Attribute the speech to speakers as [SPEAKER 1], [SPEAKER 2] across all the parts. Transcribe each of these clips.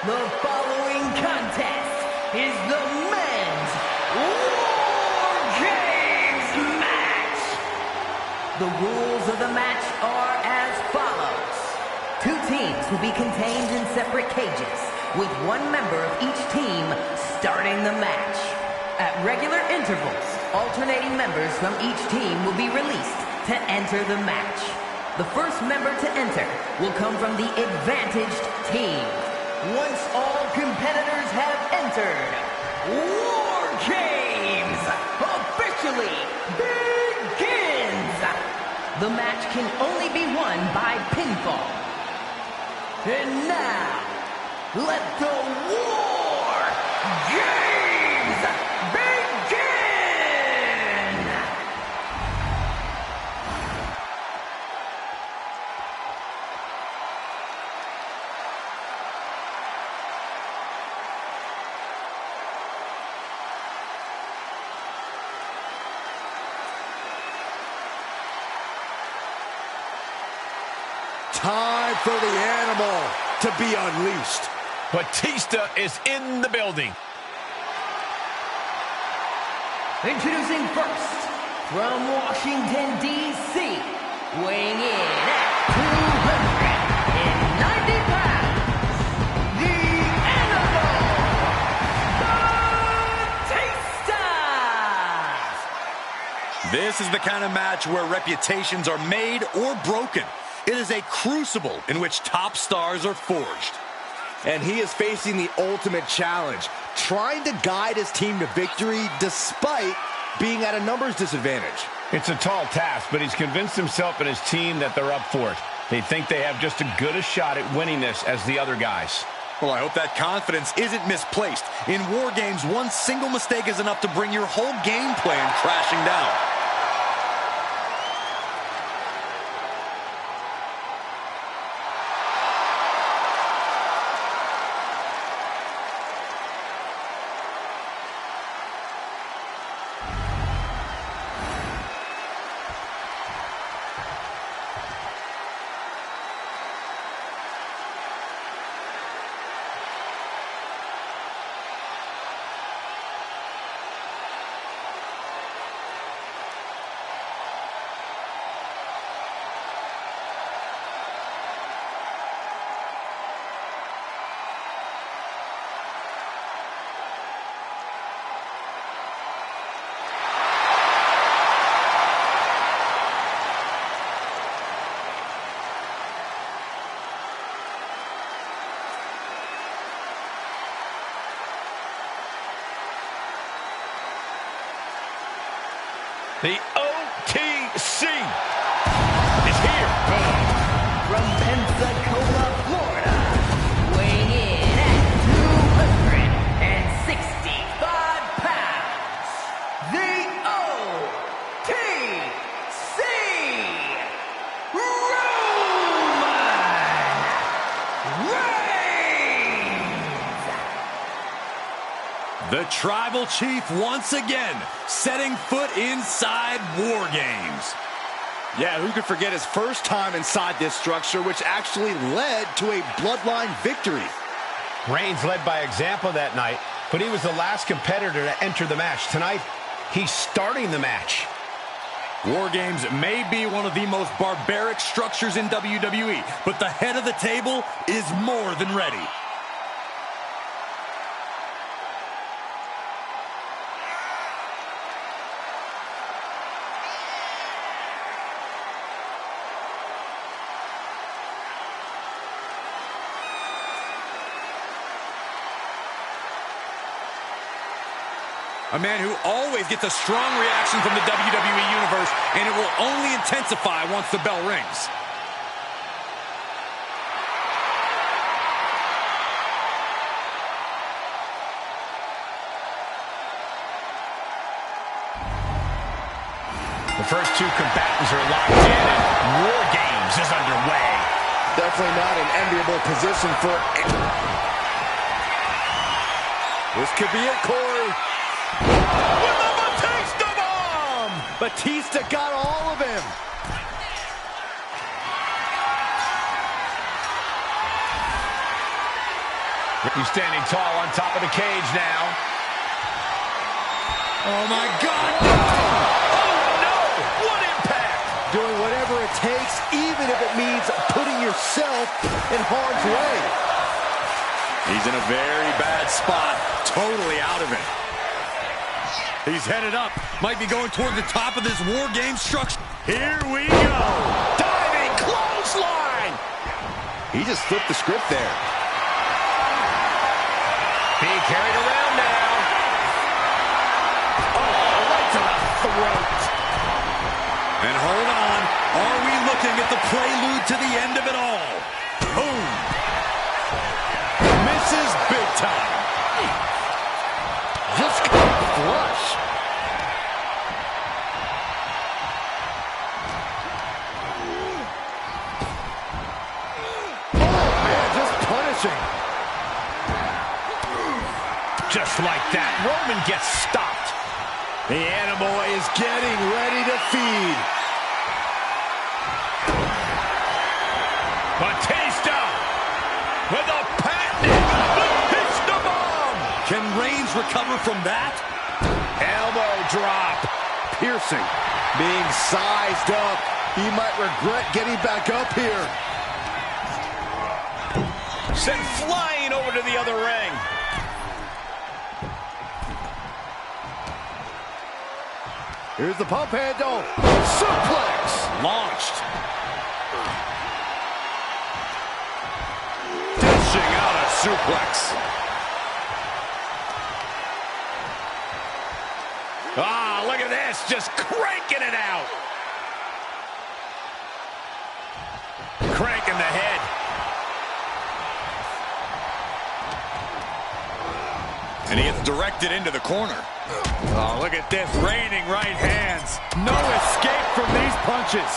[SPEAKER 1] The following contest is the men's War Games match. The rules of the match are as follows. Two teams will be contained in separate cages, with one member of each team starting the match. At regular intervals, alternating members from each team will be released to enter the match. The first member to enter will come from the advantaged team. Once all competitors have entered, War Games officially begins! The match can only be won by pinfall. And now, let the War Games begin!
[SPEAKER 2] Time for the animal to be unleashed.
[SPEAKER 3] Batista is in the building.
[SPEAKER 1] Introducing first, from Washington, D.C., weighing in at 290 pounds, the Batista!
[SPEAKER 2] This is the kind of match where reputations are made or broken. It is a crucible in which top stars are forged. And he is facing the ultimate challenge, trying to guide his team to victory despite being at a numbers disadvantage.
[SPEAKER 3] It's a tall task, but he's convinced himself and his team that they're up for it. They think they have just as good a shot at winning this as the other guys.
[SPEAKER 2] Well, I hope that confidence isn't misplaced. In War Games, one single mistake is enough to bring your whole game plan crashing down.
[SPEAKER 3] The OTC is here.
[SPEAKER 1] From Pensacola, Florida, weighing in at 265 pounds, the OTC Roman Reigns.
[SPEAKER 2] The Tribal Chief once again setting foot inside War Games. Yeah, who could forget his first time inside this structure, which actually led to a bloodline victory.
[SPEAKER 3] Reigns led by example that night, but he was the last competitor to enter the match. Tonight, he's starting the match.
[SPEAKER 2] War Games may be one of the most barbaric structures in WWE, but the head of the table is more than ready. A man who always gets a strong reaction from the WWE Universe, and it will only intensify once the bell rings.
[SPEAKER 3] The first two combatants are locked in, and War Games is underway.
[SPEAKER 2] Definitely not an enviable position for... This could be it, Corey. With a Batista bomb! Batista got all of him.
[SPEAKER 3] He's standing tall on top of the cage now.
[SPEAKER 2] Oh, my God. No!
[SPEAKER 3] Oh, no! What impact!
[SPEAKER 2] Doing whatever it takes, even if it means putting yourself in harm's way. He's in a very bad spot. Totally out of it. He's headed up. Might be going toward the top of this War Game structure. Here we go. Diving clothesline. He just flipped the script there.
[SPEAKER 3] Being carried around now. Oh, right to the throat.
[SPEAKER 2] And hold on. Are we looking at the prelude to the end of it all? Boom. Misses big time. Just got flush. Oh, man, just punishing.
[SPEAKER 3] Just like that, Roman gets stopped.
[SPEAKER 2] The animal is getting ready to feed.
[SPEAKER 3] Batista with a patented Batista bomb.
[SPEAKER 2] Can Reigns recover from that?
[SPEAKER 3] Elbow drop.
[SPEAKER 2] Piercing. Being sized up. He might regret getting back up here.
[SPEAKER 3] Sent flying over to the other ring.
[SPEAKER 2] Here's the pump handle. Suplex. Launched. Dishing out a suplex.
[SPEAKER 3] Ah, look at this. Just cranking it out. Cranking the head.
[SPEAKER 2] And he gets directed into the corner. Oh, look at this. Raining right hands. No escape from these punches.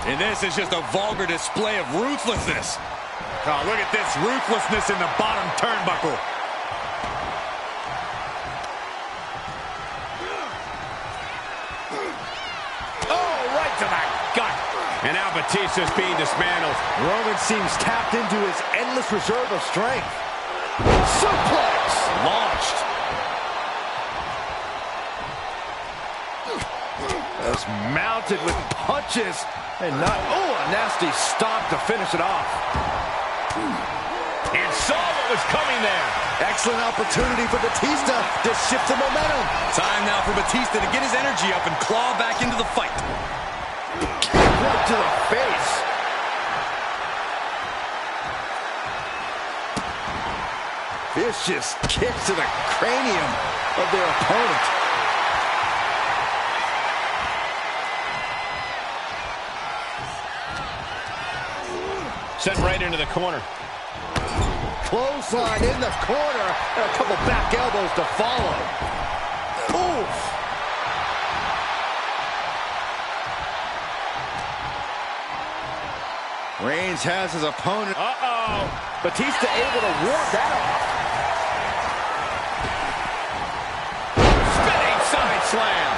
[SPEAKER 2] And this is just a vulgar display of ruthlessness. Oh, look at this ruthlessness in the bottom turnbuckle.
[SPEAKER 3] Oh, right to the gut. And now Batista's being dismantled.
[SPEAKER 2] Roman seems tapped into his endless reserve of strength. Suplex. Launched. Just mounted with punches and not, oh, a nasty stop to finish it off.
[SPEAKER 3] And saw what was coming there.
[SPEAKER 2] Excellent opportunity for Batista to shift the momentum. Time now for Batista to get his energy up and claw back into the fight. Kick right to the face. Vicious kick to the cranium of their opponent.
[SPEAKER 3] Sent right into the corner.
[SPEAKER 2] Clothesline in the corner, and a couple back elbows to follow. Oof. Reigns has his opponent.
[SPEAKER 3] Uh-oh.
[SPEAKER 2] Batista able to ward that off.
[SPEAKER 3] Spinning side slam.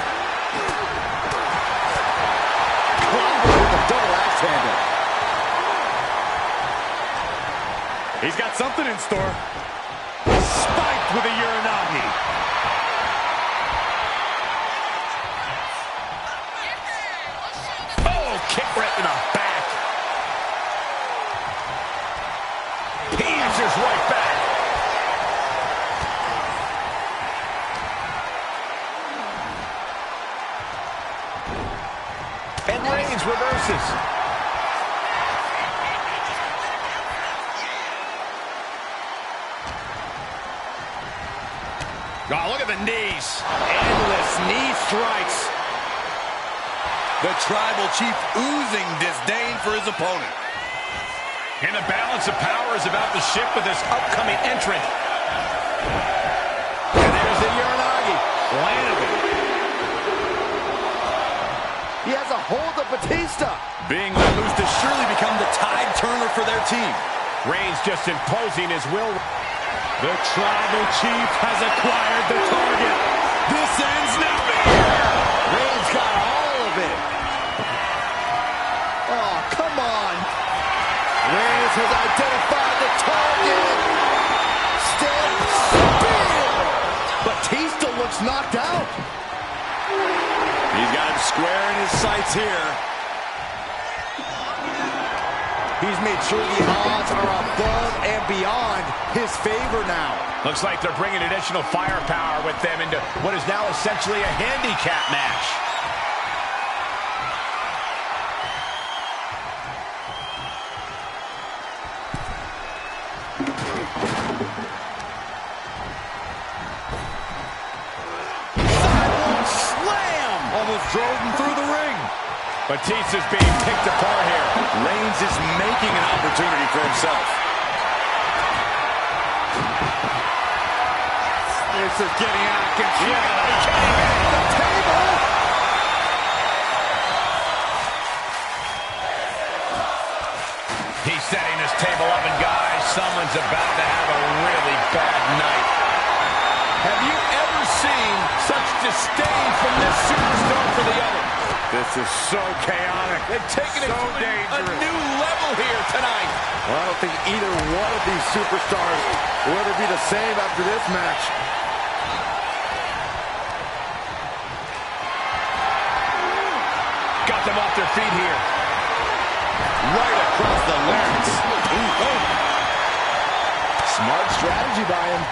[SPEAKER 2] Combo with a double axe handle. He's got something in store. Spiked with a Uranagi.
[SPEAKER 3] Oh, kick right to the back. He answers right back. And Reigns reverses. Oh, look at the knees.
[SPEAKER 2] Endless knee strikes. The tribal chief oozing disdain for his opponent.
[SPEAKER 3] And the balance of power is about to shift with this upcoming entrant.
[SPEAKER 2] And there's the Uranagi. Landed it. He has a hold of Batista. Being let loose to surely become the tide turner for their team.
[SPEAKER 3] Reigns just imposing his will.
[SPEAKER 2] The tribal chief has acquired the target. This ends now. Reigns got all of it. Oh, come on. Reigns Reigns has identified the target. Step spear. Batista looks knocked out.
[SPEAKER 4] He's got him square in his sights here.
[SPEAKER 2] He's made sure the odds are above and beyond his favor now.
[SPEAKER 3] Looks like they're bringing additional firepower with them into what is now essentially a handicap match.
[SPEAKER 2] Sidewalk slam! Almost drove him through the ring.
[SPEAKER 3] Batista's being picked apart here.
[SPEAKER 4] Reigns is making an opportunity for himself.
[SPEAKER 2] This is getting out of control.
[SPEAKER 3] Yeah, he can't even hit
[SPEAKER 2] the table.
[SPEAKER 3] He's setting this table up, and guys, someone's about to have a really bad night. Have you ever seen such disdain from this superstar for the other?
[SPEAKER 2] This is so chaotic.
[SPEAKER 3] They've taken it to a new level here tonight.
[SPEAKER 2] Well, I don't think either one of these superstars will ever be the same after this match.
[SPEAKER 3] Got them off their feet here.
[SPEAKER 4] Right across the larynx.
[SPEAKER 2] Ooh, oh. Smart strategy by him.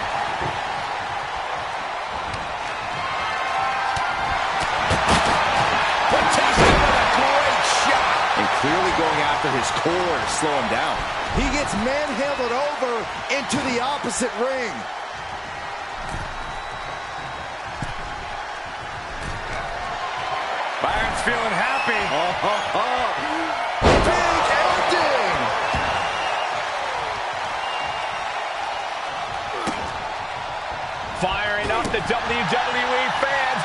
[SPEAKER 4] And clearly going after his core to slow him down.
[SPEAKER 2] He gets manhandled over into the opposite ring.
[SPEAKER 4] Byron's feeling happy.
[SPEAKER 2] Big ending.
[SPEAKER 3] Firing up the WWE fans.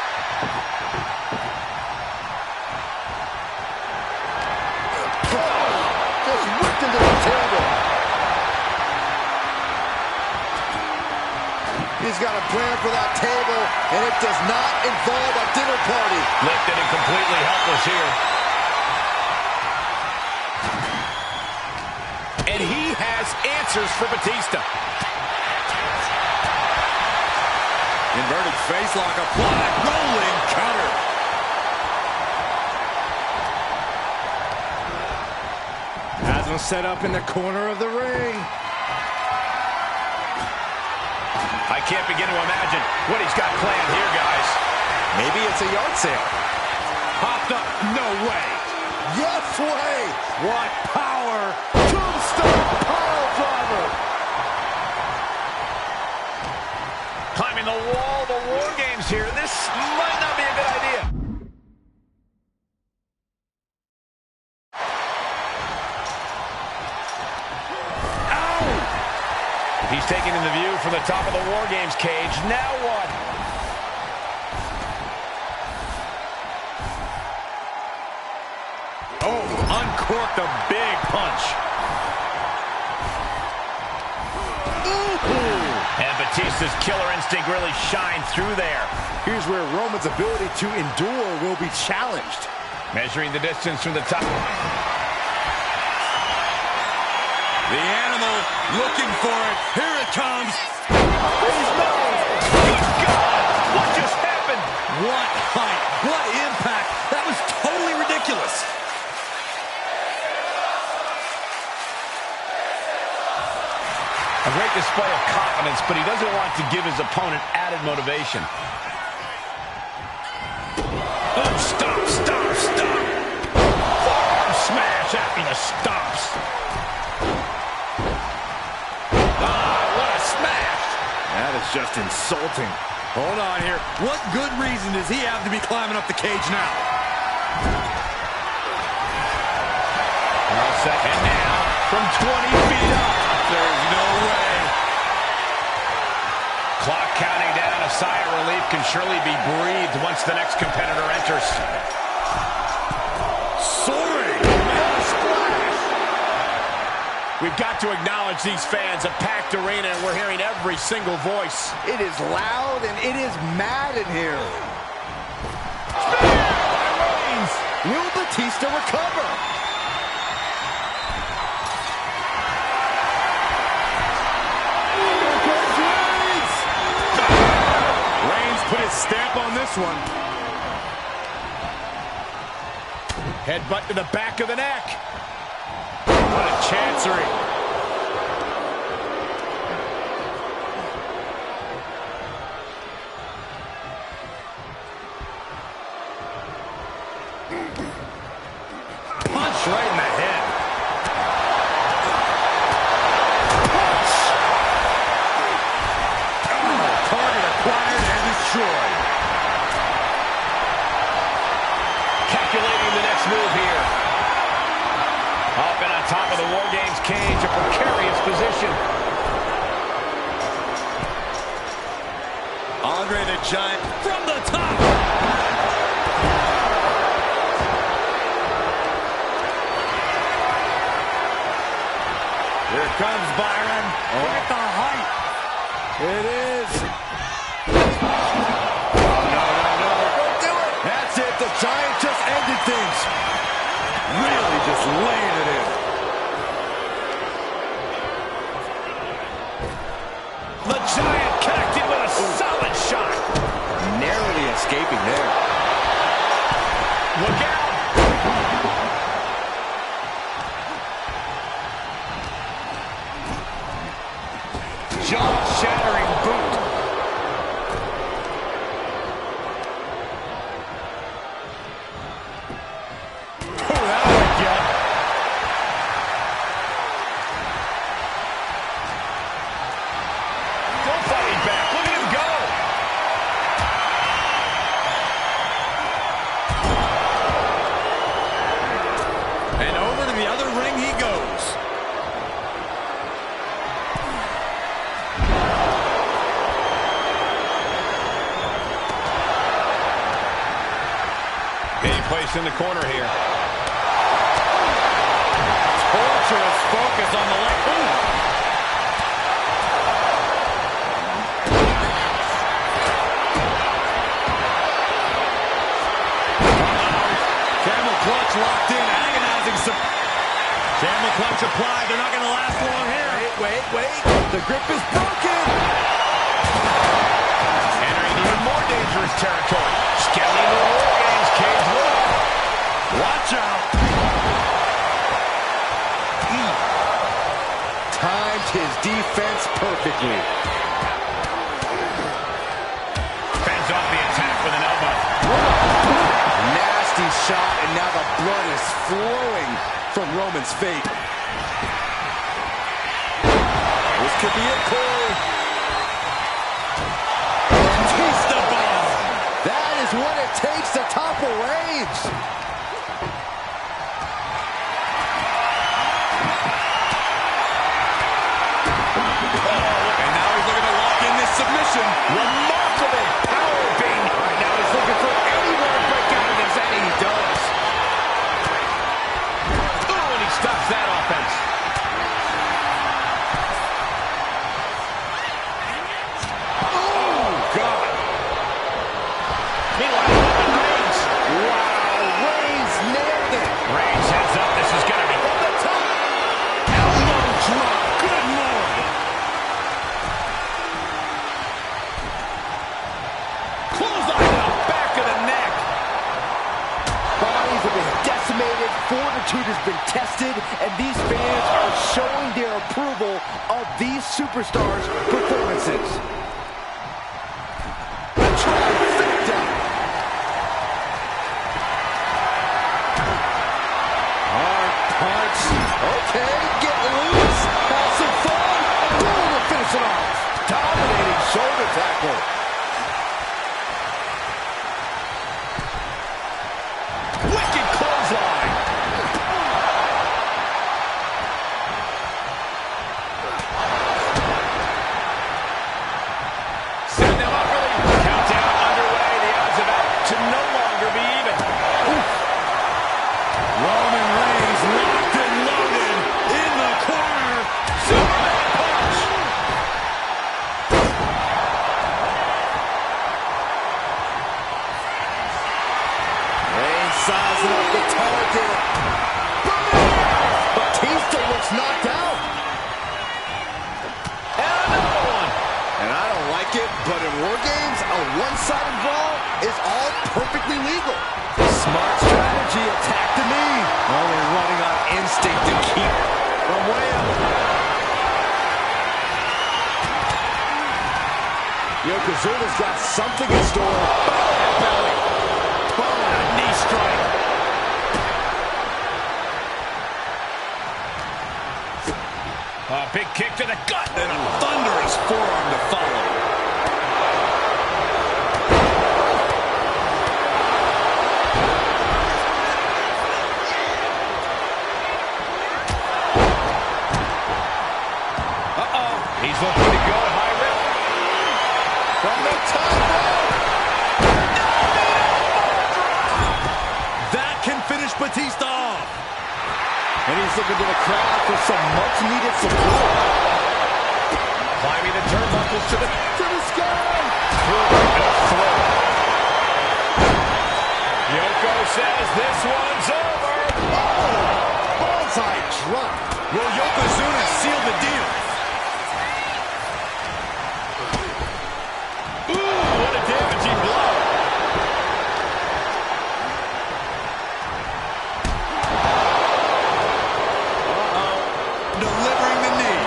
[SPEAKER 2] Just whipped into the table. He's got a plan for that table, and it does not involve a dinner party.
[SPEAKER 3] Lifted and completely helpless here. And he has answers for Batista.
[SPEAKER 4] Inverted facelock applied. Rolling counter.
[SPEAKER 2] Has him set up in the corner of the ring.
[SPEAKER 3] I can't begin to imagine what he's got planned here, guys.
[SPEAKER 4] Maybe it's a yard sale.
[SPEAKER 3] Popped up. No way.
[SPEAKER 2] Yes way. What power. Tombstone power driver.
[SPEAKER 3] Climbing the wall, the War Games here. This might not be a good idea. He's taking in the view from the top of the War Games cage. Now what?
[SPEAKER 4] Oh, uncorked a big punch.
[SPEAKER 3] Ooh. And Batista's killer instinct really shined through there.
[SPEAKER 2] Here's where Roman's ability to endure will be challenged.
[SPEAKER 3] Measuring the distance from the top.
[SPEAKER 4] The animal looking for it. Here it comes.
[SPEAKER 3] Good God! What just happened?
[SPEAKER 4] What height? What impact? That was totally ridiculous.
[SPEAKER 3] A great display of confidence, but he doesn't want to give his opponent added motivation. Oh, stop, stop, stop. Forearm smash after the stops. What a smash.
[SPEAKER 2] That is just insulting.
[SPEAKER 4] Hold on here. What good reason does he have to be climbing up the cage now?
[SPEAKER 3] And now, from 20 feet up.
[SPEAKER 4] There's no way.
[SPEAKER 3] Clock counting down. A sigh of relief can surely be breathed once the next competitor enters.
[SPEAKER 4] Soaring.
[SPEAKER 3] Splash. We've got to acknowledge these fans. A packed arena, and we're hearing every single voice.
[SPEAKER 2] It is loud and it is mad in here.
[SPEAKER 3] Spear by Reigns.
[SPEAKER 2] Will Batista recover?
[SPEAKER 3] his stamp on this one. Headbutt to the back of the neck. What a chancery. Punch right in the head. Punch. Oh, target acquired and destroyed. Calculating the next move here. Up and on top of the War Games cage, a precarious position.
[SPEAKER 4] Andre the Giant from the top.
[SPEAKER 3] Here comes Byron. Look at the height. It is. No.
[SPEAKER 2] Don't do it. That's it. The Giant just ended things.
[SPEAKER 3] Really just laying it in. The Giant connected with a solid shot.
[SPEAKER 2] Narrowly escaping there.
[SPEAKER 3] Look out. Jaw-shattering boot. Oh, that would get. Still fighting back. Look at him go.
[SPEAKER 4] And over to the other ring he goes.
[SPEAKER 3] Being placed in the corner here. Torturous focus on the leg. Ooh.
[SPEAKER 4] Camel clutch locked in, agonizing. Camel clutch applied. They're not going to last long here.
[SPEAKER 2] Wait. The grip is broken.
[SPEAKER 3] Entering even more dangerous territory. Skelly in the War Games cage wall.
[SPEAKER 4] Watch out.
[SPEAKER 2] Timed his defense perfectly.
[SPEAKER 3] Fends off the attack with an elbow.
[SPEAKER 2] Nasty shot, and now the blood is flowing from Roman's fate. This could be it, Corey.
[SPEAKER 4] Batista bomb.
[SPEAKER 2] That is what it takes to topple Reigns.
[SPEAKER 4] And now he's looking to lock in this submission.
[SPEAKER 3] Remarkable power being. Right now he's looking for anywhere to break out of this, and he does. Oh, and he stops that offense. Oh, God. Meanwhile, Reigns.
[SPEAKER 2] Wow, Reigns nailed it.
[SPEAKER 3] Reigns heads up. This is going to be from the top. Elbow drop. Good Lord. Clothesline to the back of the neck.
[SPEAKER 2] Bodies have been decimated, fortitude has been tested, and these fans are showing their approval of these superstars' performances. A trifecta. Hard punch. Okay, get loose. Have some fun. Boom, to finish it off. Dominating shoulder tackle.
[SPEAKER 3] Wicked clothesline. Setting them up early. Countdown underway. The odds of that to no longer be even.
[SPEAKER 4] Roman Reigns locked and loaded in the corner.
[SPEAKER 3] Superman punch.
[SPEAKER 2] Reigns sizing up the target. Batista looks knocked out.
[SPEAKER 3] And another one.
[SPEAKER 2] And I don't like like it, but in War Games, a one-sided brawl is all perfectly legal. Smart strategy, attack the knee. Only running on instinct to keep from way up. Yokozuna's got something in store. Belly. Boom, a knee strike.
[SPEAKER 3] A big kick to the gut and a thunderous forearm to follow. He's looking to go high risk.
[SPEAKER 2] From the top rope. That can finish Batista off. And he's looking to the crowd for some much-needed support.
[SPEAKER 3] Climbing the turnbuckles to the
[SPEAKER 2] sky.
[SPEAKER 3] Yoko says this one's over.
[SPEAKER 2] Oh, bullseye drop. Will Yokozuna seal the deal?
[SPEAKER 3] What a damaging blow.
[SPEAKER 2] Delivering the knee.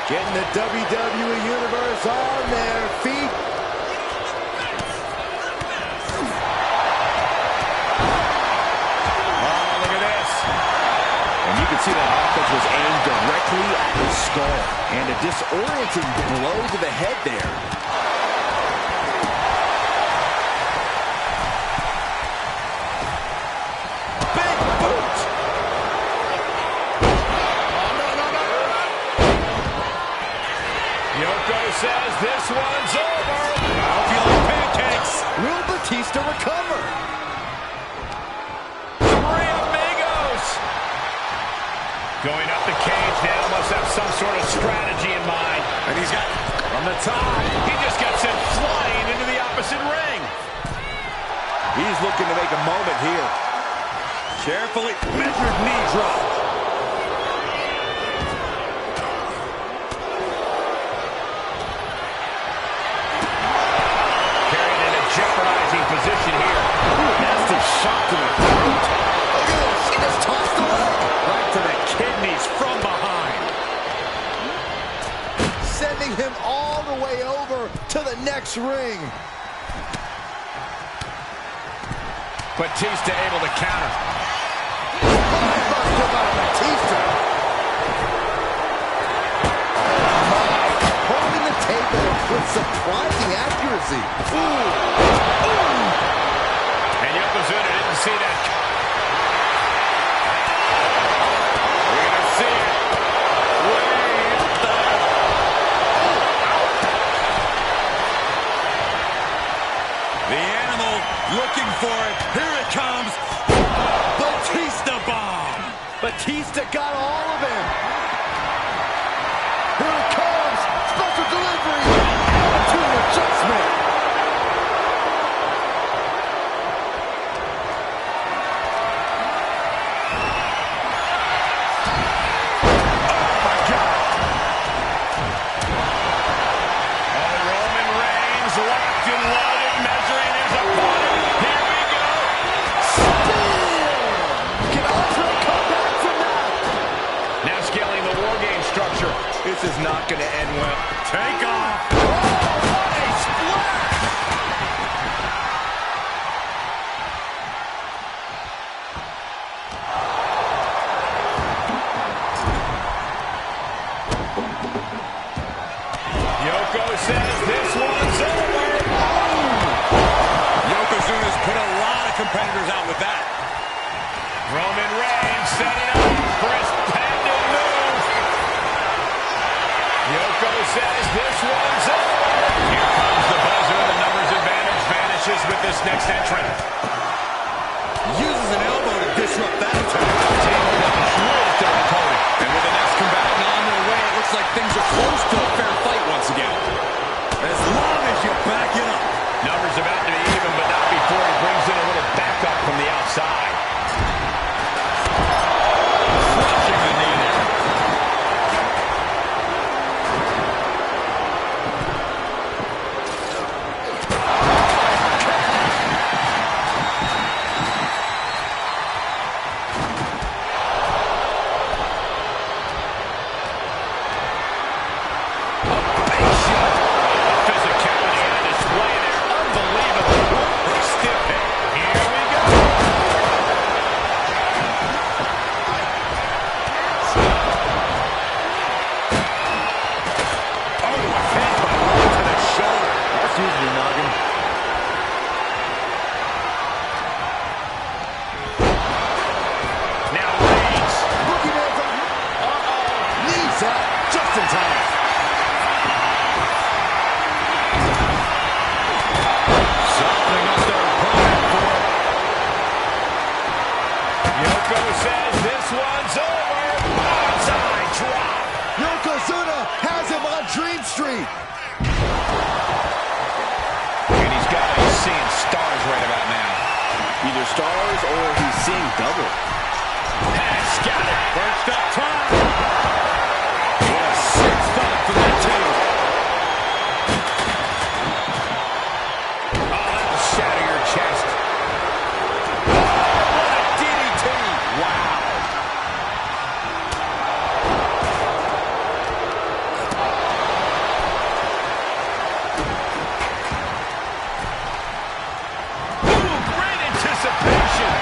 [SPEAKER 2] Getting the WWE Universe on their feet.
[SPEAKER 3] Oh, look at this.
[SPEAKER 2] And you can see that offense was aimed directly at his skull. And a disorienting blow to the head there. Big boot!
[SPEAKER 3] Yoko says this one's over.
[SPEAKER 2] I feel like pancakes. Will Batista recover?
[SPEAKER 3] Three amigos. Going up the cage now, must have some sort of strategy in mind.
[SPEAKER 2] And he's got from the top.
[SPEAKER 3] He just got sent flying into the opposite ring.
[SPEAKER 2] He's looking to make a moment here. Carefully measured knee drop.
[SPEAKER 3] Carried in a jeopardizing position here.
[SPEAKER 2] Ooh, nasty shot to the throat. Look at this. He just tossed the leg. Right to the kidneys from behind. Sending him all the way over to the next ring.
[SPEAKER 3] Batista able to counter.
[SPEAKER 2] Buster by Batista. Holding the table with surprising accuracy.
[SPEAKER 3] And Yokozuna didn't see that. We're going to see it. Way up there.
[SPEAKER 2] The animal looking for it. Here it comes. Batista bomb. Batista got all of him. Here it comes. Special delivery. Attitude adjustment. Oh, my God.
[SPEAKER 3] Oh, Roman Reigns locked and loaded, measuring his opponent. Here we go.
[SPEAKER 2] Can Andre come back from that?
[SPEAKER 3] Now scaling the War Game structure.
[SPEAKER 2] This is not going to end well. Take off. Oh, what a splash.
[SPEAKER 3] Yoko says this one's over.
[SPEAKER 2] Yokozuna's put a lot of competitors out with that.
[SPEAKER 3] Roman Reigns setting up for his pending move. Yoko says this one's over. Here comes the buzzer. The numbers advantage vanishes with this next entrant.
[SPEAKER 2] Uses an elbow to disrupt that attack.
[SPEAKER 3] Drills their opponent.
[SPEAKER 2] And with the next combatant on their way, it looks like things are close to a fair fight once again. As long as you back it up.
[SPEAKER 3] Numbers about to be even, but not before he brings in a little backup from the outside. Crushing the knee there.
[SPEAKER 2] Dream Street.
[SPEAKER 3] And he's seeing stars right about now.
[SPEAKER 4] Either stars or he's seeing double.
[SPEAKER 3] Has got it. First up top. What a sick thought from that table. Oh, that'll shatter your chest. Oh, what a DDT. Wow. Ooh, great anticipation.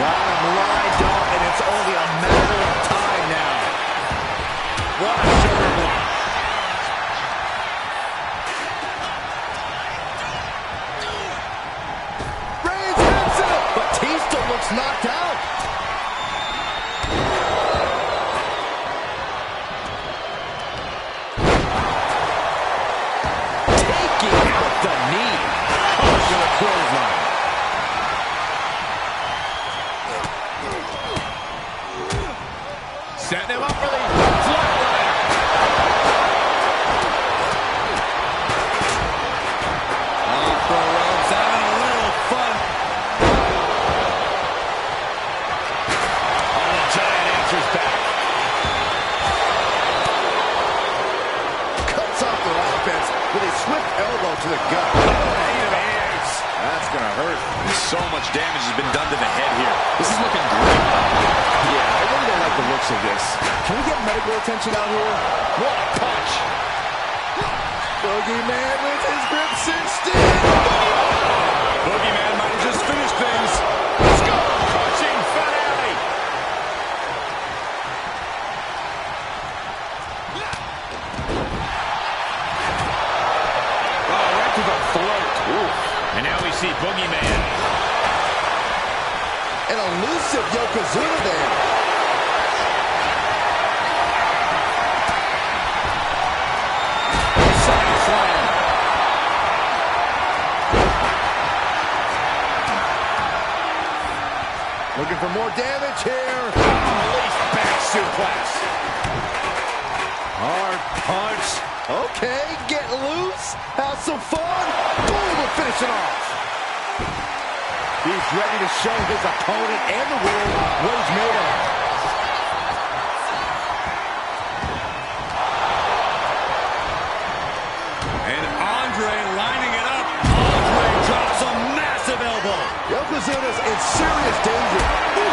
[SPEAKER 2] Bottom lined up, and it's only a matter of time now. What a shoulder block. Reigns hits it. Batista looks knocked out. Taking out the knee. Push and a clothesline.
[SPEAKER 3] Setting him up for the flatliner.
[SPEAKER 2] Off the ropes, having a little fun.
[SPEAKER 3] Oh, the giant answers back.
[SPEAKER 2] Cuts off their offense with a swift elbow to the gut.
[SPEAKER 3] Eight of hands.
[SPEAKER 2] That's gonna hurt.
[SPEAKER 4] So much damage has been done to the head here. This is looking great.
[SPEAKER 2] Yeah, I really don't like the looks of this. Can we get medical attention out here?
[SPEAKER 3] What a punch.
[SPEAKER 2] Boogeyman with his grip cinched in.
[SPEAKER 3] Boogeyman might have just finished things. Skull-crushing finale. Oh, right to the throat. Ooh. And now we see Boogeyman.
[SPEAKER 2] An elusive Yokozuna there.
[SPEAKER 3] Side slam.
[SPEAKER 2] Looking for more damage here.
[SPEAKER 3] Release back suplex.
[SPEAKER 2] Hard punch. Okay, get loose. Have some fun. Boom, we'll finish it off. He's ready to show his opponent and the world what he's made of.
[SPEAKER 4] And Andre lining it up. Andre drops a massive elbow.
[SPEAKER 2] Yokozuna's in serious danger. Ooh.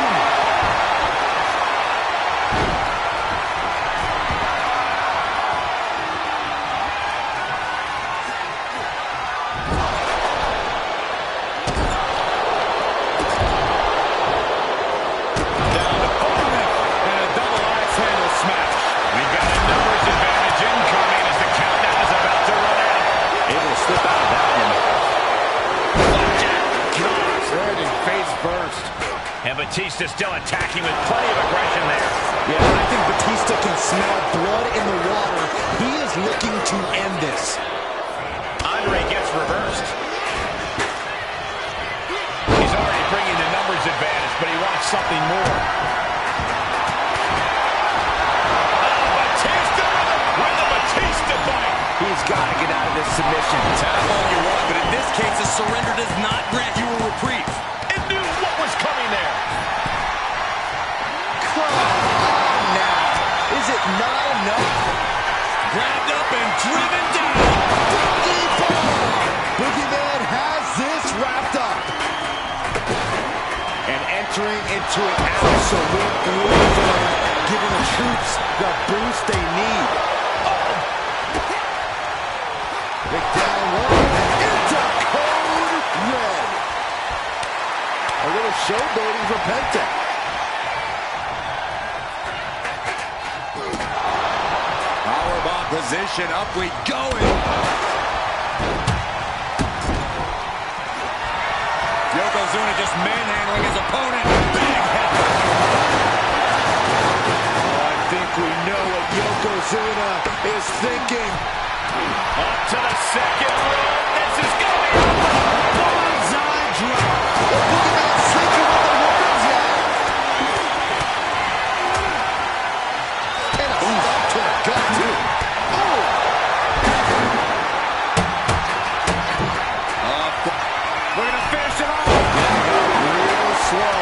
[SPEAKER 3] And Batista still attacking with plenty of aggression there.
[SPEAKER 2] Yeah, I think Batista can smell blood in the water. He is looking to end this.
[SPEAKER 3] Andre gets reversed. He's already bringing the numbers advantage, but he wants something more. Batista with a Batista bite.
[SPEAKER 2] He's got to get out of this submission.
[SPEAKER 4] Tap all you want, but in this case, a surrender does not grant you a reprieve.
[SPEAKER 3] It knew what was coming there.
[SPEAKER 2] Come on now. Is it not enough?
[SPEAKER 4] Grabbed up and driven down.
[SPEAKER 2] Boogie bomb. Boogeyman has this wrapped up. And entering into an absolute war zone, giving the troops the boost they need. Big down one, into code red. A little showboating for Penta.
[SPEAKER 4] Powerbomb position, up we going. Yokozuna just manhandling his opponent. Big head.
[SPEAKER 2] thinking?
[SPEAKER 3] Up to the second rope. This is going to be a bullseye drop.
[SPEAKER 2] Look at that sleeping with the words yet. And a stop to the gut, too. Oh!
[SPEAKER 3] We're going to finish it off.
[SPEAKER 2] Real slow.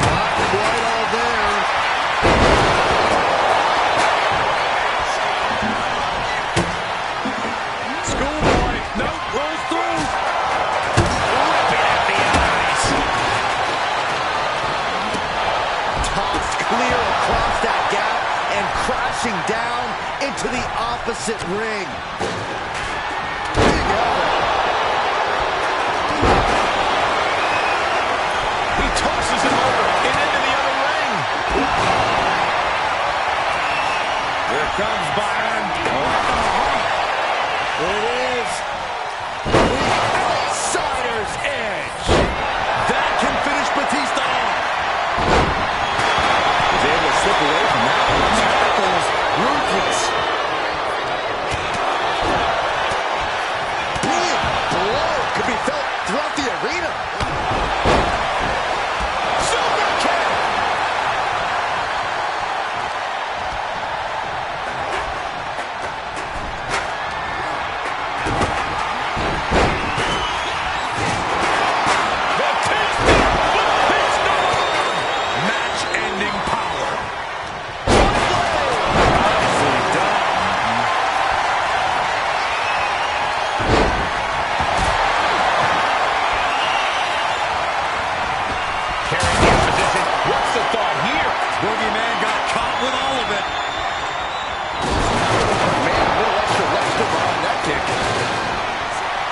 [SPEAKER 2] Not quite all there.
[SPEAKER 3] Schoolboy. Nope, rolls through. Ripping at the eyes.
[SPEAKER 2] Tossed clear across that gap and crashing down into the opposite ring. Big elbow.
[SPEAKER 3] He tosses him over and into the other ring. Here comes Byron.
[SPEAKER 2] It is the outsider's edge. That can finish Batista off. He's able to slip away from that. Tackles ruthless. Big blow could be felt throughout the arena.
[SPEAKER 3] Super kick. Match-ending power.
[SPEAKER 2] Nicely done.
[SPEAKER 3] Carrying the opposition. What's the thought here?
[SPEAKER 4] Boogeyman got caught with all of it.
[SPEAKER 2] Man, a little extra lobster behind that kick.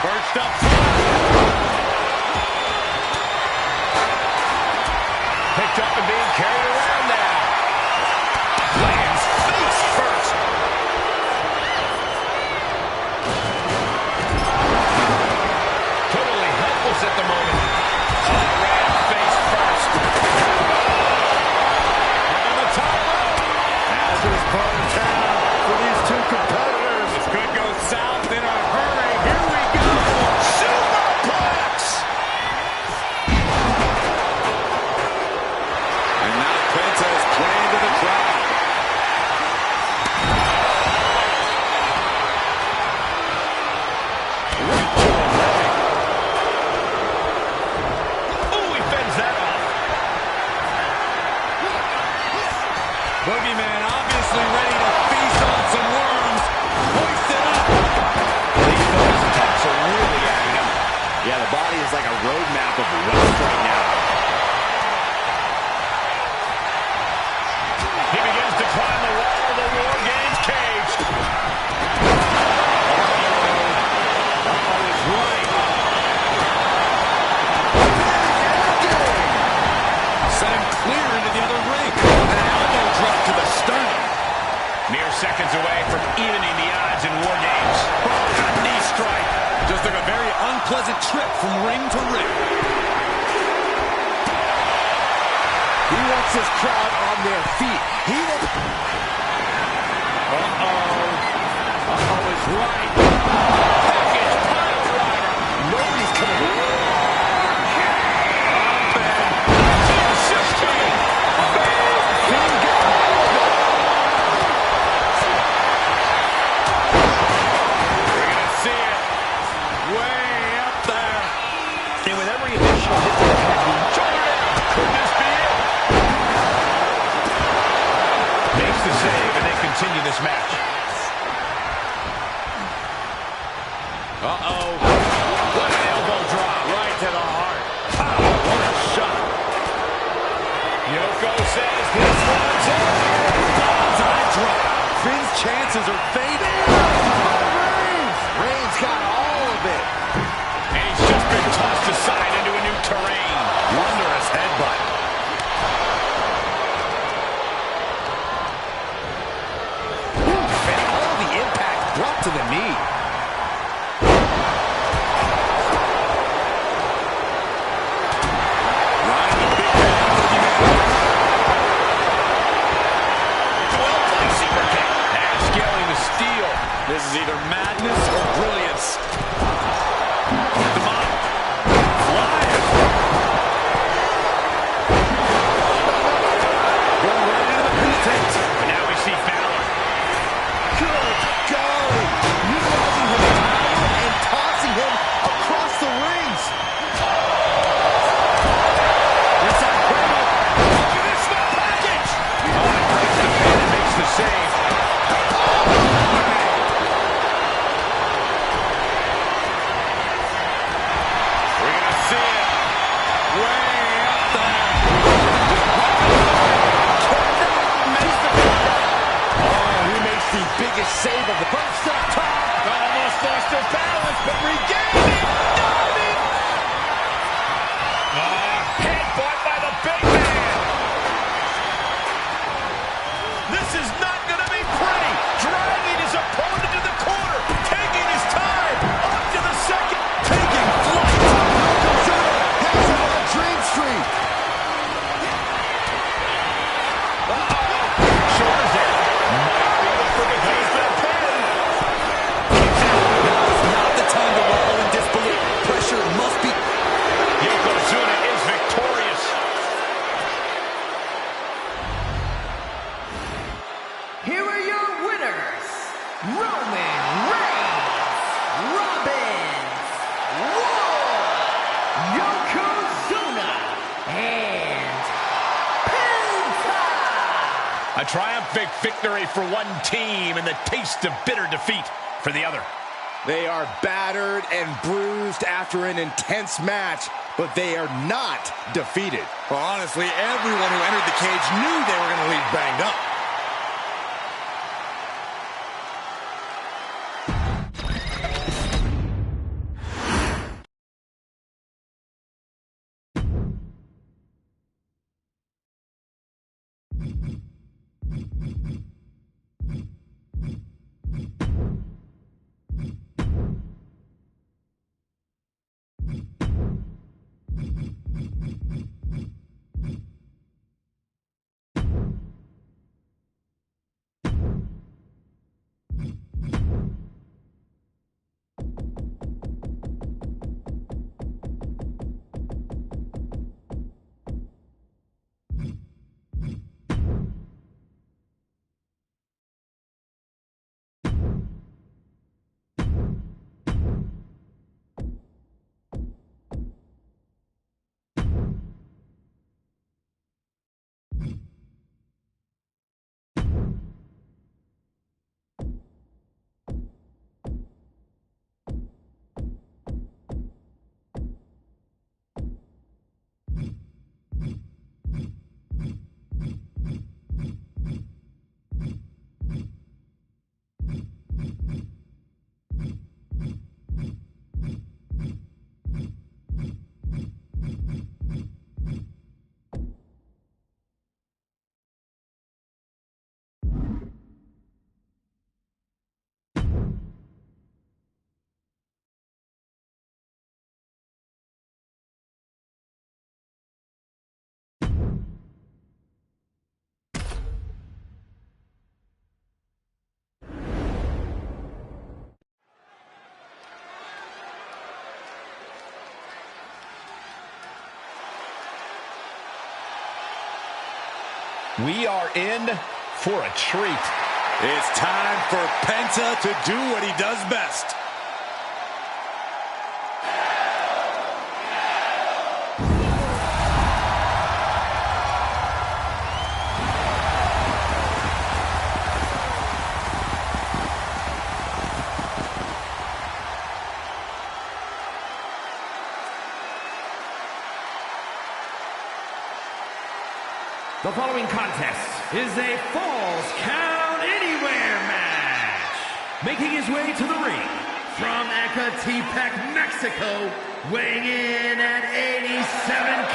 [SPEAKER 3] First up front. Picked up and being carried around now. Lands face first. Totally helpless at the moment. Ran face first. On the top rope.
[SPEAKER 2] As is part of town for these two competitors.
[SPEAKER 3] This could go south in a hurry. Here we go. Superplex.
[SPEAKER 4] And now Penta is playing to the crowd.
[SPEAKER 3] Ooh, he fends that off.
[SPEAKER 4] Boogeyman obviously ready to feast on some worms. Hoisted up.
[SPEAKER 3] These bonus attacks are really adding up.
[SPEAKER 2] Yeah, the body is like a roadmap of wealth right now.
[SPEAKER 3] He begins to climb the wall of the War Games cage. Uh-oh is right.
[SPEAKER 4] Set him clear into the other ring. An elbow drop to the sternum.
[SPEAKER 3] Mere seconds away from evening the odds in War Games.
[SPEAKER 4] A knee strike. Just took a very unpleasant trip from ring to ring.
[SPEAKER 2] He wants his crowd on their feet. He will...
[SPEAKER 3] Uh-oh is right. Package pile driver.
[SPEAKER 2] Nobody's coming.
[SPEAKER 3] We're going to see it way up there. And with every additional hit to the head, shoulder down. Could this be it? Makes the save, and they continue this match. Uh-oh. What an elbow drop. Right to the heart. Oh, what a shot. Yoko says this one's it.
[SPEAKER 4] Onside drop.
[SPEAKER 2] Finn's chances are fading. Reigns got all of it.
[SPEAKER 3] And he's just been tossed aside into a new terrain.
[SPEAKER 2] Wondrous headbutt. And all the impact brought to the knee.
[SPEAKER 4] Riding the big man. Boogeyman.
[SPEAKER 3] Well played super kick. Now scaling the steel.
[SPEAKER 4] either madness or brilliance. Come on. Flying. Going right into the pinch.
[SPEAKER 3] And now we see Balor.
[SPEAKER 2] Good golly. Utilizing his power and tossing him across the rings.
[SPEAKER 3] Inside promo. Look at this small package. Oh, and breaks that pin and makes the save.
[SPEAKER 4] We're going to see it. Way up there.
[SPEAKER 3] Makes the cover.
[SPEAKER 2] Oh, he makes the biggest save of the burst up top.
[SPEAKER 3] Almost lost their balance, but regained it. Got it. Headbutt by the big man. This is not going to be pretty. Dragging his opponent to the corner. Taking his time. Up to the second. Taking flight.
[SPEAKER 2] Has him on Dream Street.
[SPEAKER 3] Shoulders in. Might be the perfect place for the pin.
[SPEAKER 2] Now is not the time to wallow in disbelief. Pressure must be...
[SPEAKER 3] Yokozuna is victorious.
[SPEAKER 1] Here are your winners, Roman Reigns, Robbins, War, Yokozuna, and Penta.
[SPEAKER 3] A triumphant victory for one team and the taste of bitter defeat for the other.
[SPEAKER 2] They are battered and bruised after an intense match, but they are not defeated. Well, honestly, everyone who entered the cage knew they were going to leave banged up.
[SPEAKER 3] We are in for a treat.
[SPEAKER 4] It's time for Penta to do what he does best.
[SPEAKER 5] The following contest is a Falls Count Anywhere match. Making his way to the ring from Ecatepec, Mexico, weighing in at 87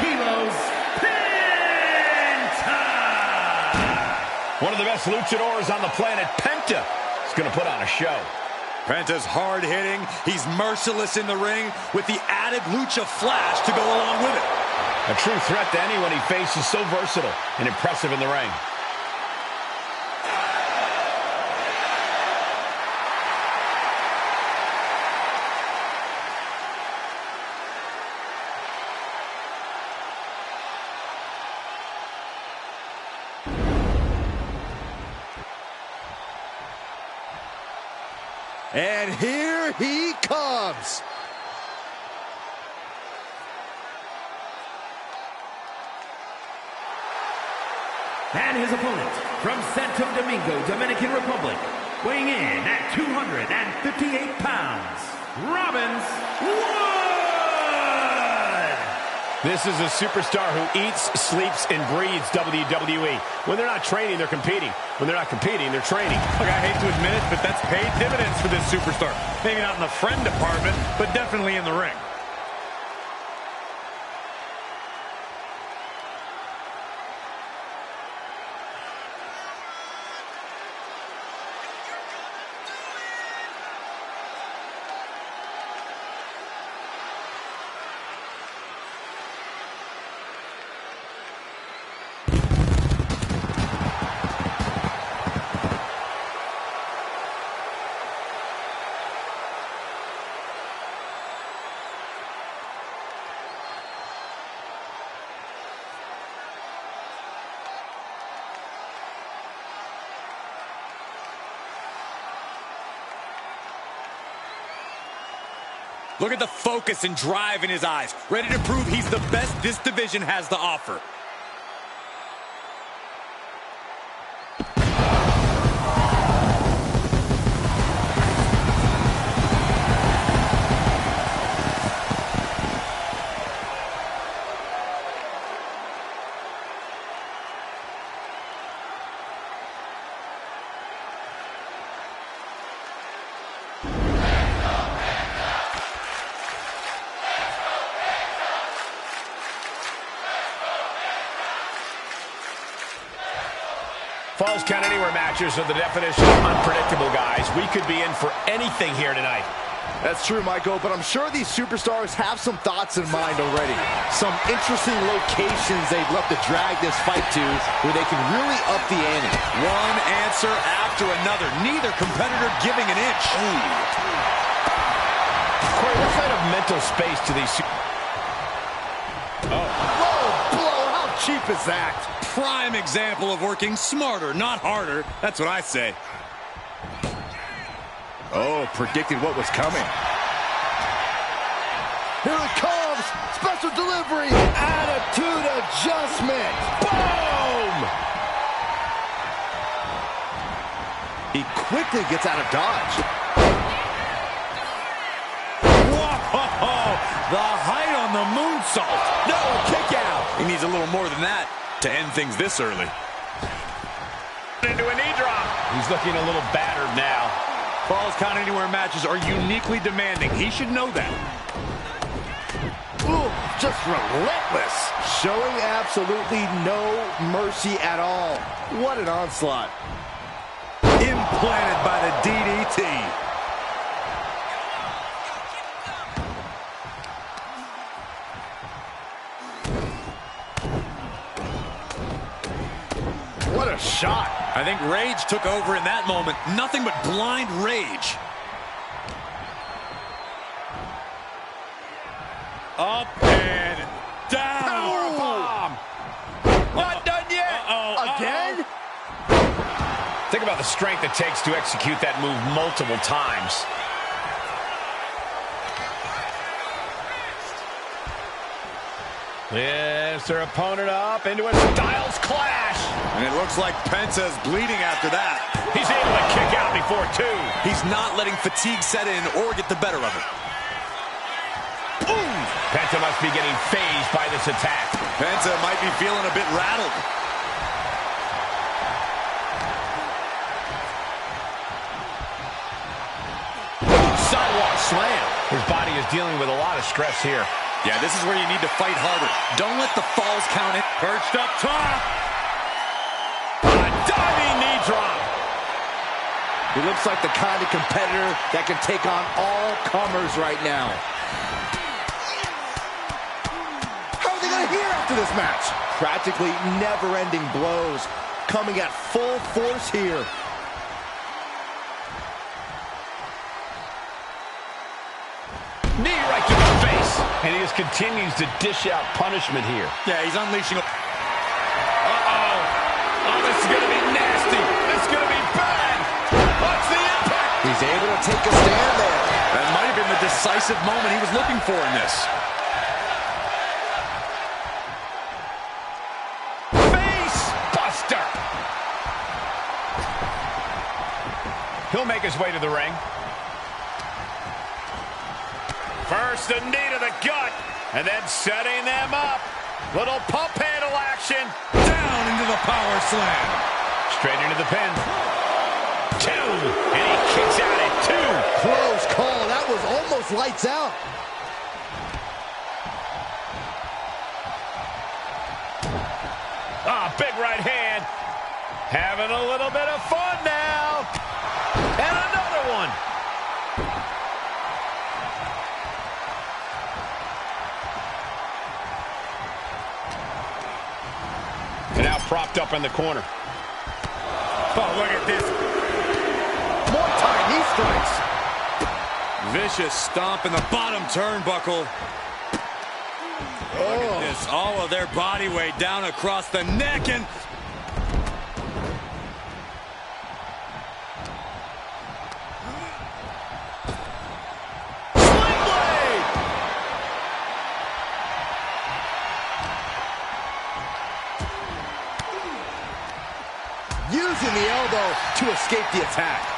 [SPEAKER 5] kilos, Penta!
[SPEAKER 3] One of the best luchadors on the planet, Penta, is going to put on a show.
[SPEAKER 4] Penta's hard-hitting. He's merciless in the ring with the added lucha flash to go along with it.
[SPEAKER 3] A true threat to anyone he faces, so versatile and impressive in the ring.
[SPEAKER 2] And here he comes.
[SPEAKER 5] And his opponent from Santo Domingo, Dominican Republic, weighing in at 258 pounds, Robbins Wood!
[SPEAKER 3] This is a superstar who eats, sleeps, and breathes WWE. When they're not training, they're competing. When they're not competing, they're training.
[SPEAKER 4] Look, I hate to admit it, but that's paid dividends for this superstar. Maybe not in the friend department, but definitely in the ring.
[SPEAKER 2] Look at the focus and drive in his eyes. Ready to prove he's the best this division has to offer.
[SPEAKER 3] Falls Count Anywhere matches are the definition of unpredictable, guys. We could be in for anything here tonight.
[SPEAKER 2] That's true, Michael, but I'm sure these superstars have some thoughts in mind already. Some interesting locations they'd love to drag this fight to where they can really up the ante. One answer after another. Neither competitor giving an inch.
[SPEAKER 3] Corey, what kind of mental space do these...
[SPEAKER 2] Whoa, blow, how cheap is that? Prime example of working smarter, not harder. That's what I say. Oh, predicted what was coming. Here it comes. Special delivery. Attitude adjustment. Boom! He quickly gets out of dodge. Whoa! The height on the moonsault. No, a kick out. He needs a little more than that to end things this early.
[SPEAKER 3] Into a knee drop. He's looking a little battered now.
[SPEAKER 4] Falls Count Anywhere matches are uniquely demanding. He should know that.
[SPEAKER 2] Ooh, just relentless. Showing absolutely no mercy at all. What an onslaught.
[SPEAKER 4] Implanted by the DDT.
[SPEAKER 2] What a shot. I think rage took over in that moment. Nothing but blind rage.
[SPEAKER 4] Up and down.
[SPEAKER 2] Power bomb.
[SPEAKER 3] Not done yet.
[SPEAKER 2] Again?
[SPEAKER 3] Think about the strength it takes to execute that move multiple times. Lifts their opponent up into a Styles clash.
[SPEAKER 2] And it looks like Penta's bleeding after that.
[SPEAKER 3] He's able to kick out before two.
[SPEAKER 2] He's not letting fatigue set in or get the better of him.
[SPEAKER 3] Boom! Penta must be getting phased by this attack.
[SPEAKER 2] Penta might be feeling a bit rattled.
[SPEAKER 3] Sidewalk slam. His body is dealing with a lot of stress here.
[SPEAKER 2] Yeah, this is where you need to fight harder. Don't let the falls count it.
[SPEAKER 4] Perched up top.
[SPEAKER 3] A diving knee drop.
[SPEAKER 2] He looks like the kind of competitor that can take on all comers right now. How are they going to hear after this match? Practically never-ending blows coming at full force here.
[SPEAKER 3] Knee right to the face. And he just continues to dish out punishment here.
[SPEAKER 2] Yeah, he's unleashing.
[SPEAKER 3] Uh-oh. Oh, this is going to be nasty. This is going to be bad. Watch the impact.
[SPEAKER 2] He's He's able to take a stand there.
[SPEAKER 4] That might have been the decisive moment he was looking for in this.
[SPEAKER 3] Face buster. He'll make his way to the ring. First a knee to the gut, and then setting them up. Little pump handle action.
[SPEAKER 4] Down into the power slam.
[SPEAKER 3] Straight into the pin. 2, and he kicks out at 2.
[SPEAKER 2] Close call. That was almost lights out.
[SPEAKER 3] Ah, big right hand. Having a little bit of fun now. And another one. And now propped up in the corner.
[SPEAKER 4] Oh, look at this.
[SPEAKER 2] More time, he strikes.
[SPEAKER 4] Vicious stomp in the bottom turnbuckle. Look at this. All of their body weight down across the neck, and
[SPEAKER 2] Sling blade. Using the elbow to escape the attack.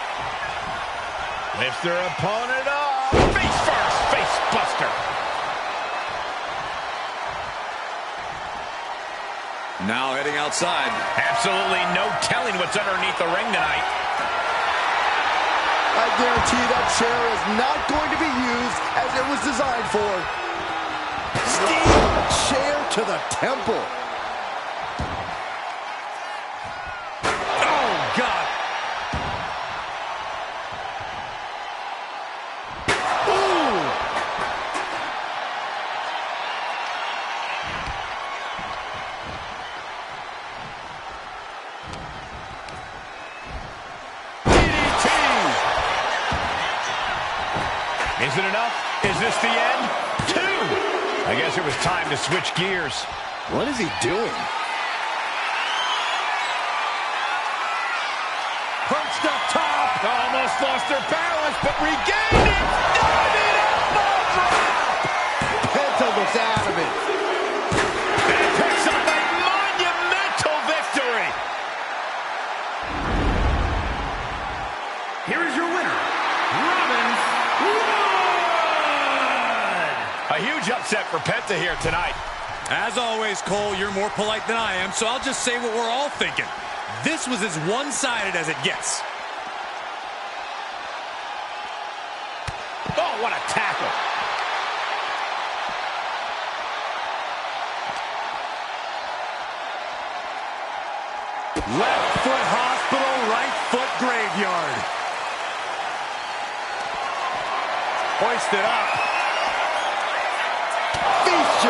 [SPEAKER 3] Lifts their opponent up. Face first, face buster.
[SPEAKER 4] now heading outside.
[SPEAKER 3] Absolutely no telling what's underneath the ring tonight.
[SPEAKER 2] I guarantee that chair is not going to be used as it was designed for. Steel chair to the temple.
[SPEAKER 4] Oh, God.
[SPEAKER 3] Is it enough? Is this the end? 2! I guess it was time to switch gears.
[SPEAKER 2] What is he doing?
[SPEAKER 3] Perched up top. Almost lost their balance, but regained it. Diving elbow drop.
[SPEAKER 2] Penta looks out of it.
[SPEAKER 3] And picks up a monumental victory.
[SPEAKER 5] Here is your winner, Robbins.
[SPEAKER 3] A huge upset for Penta here tonight.
[SPEAKER 4] As always, Cole, you're more polite than I am, so I'll just say what we're all thinking. This was as one-sided as it gets.
[SPEAKER 3] Oh, what a tackle.
[SPEAKER 4] Left foot hospital, right foot graveyard. Hoisted up.
[SPEAKER 2] Feast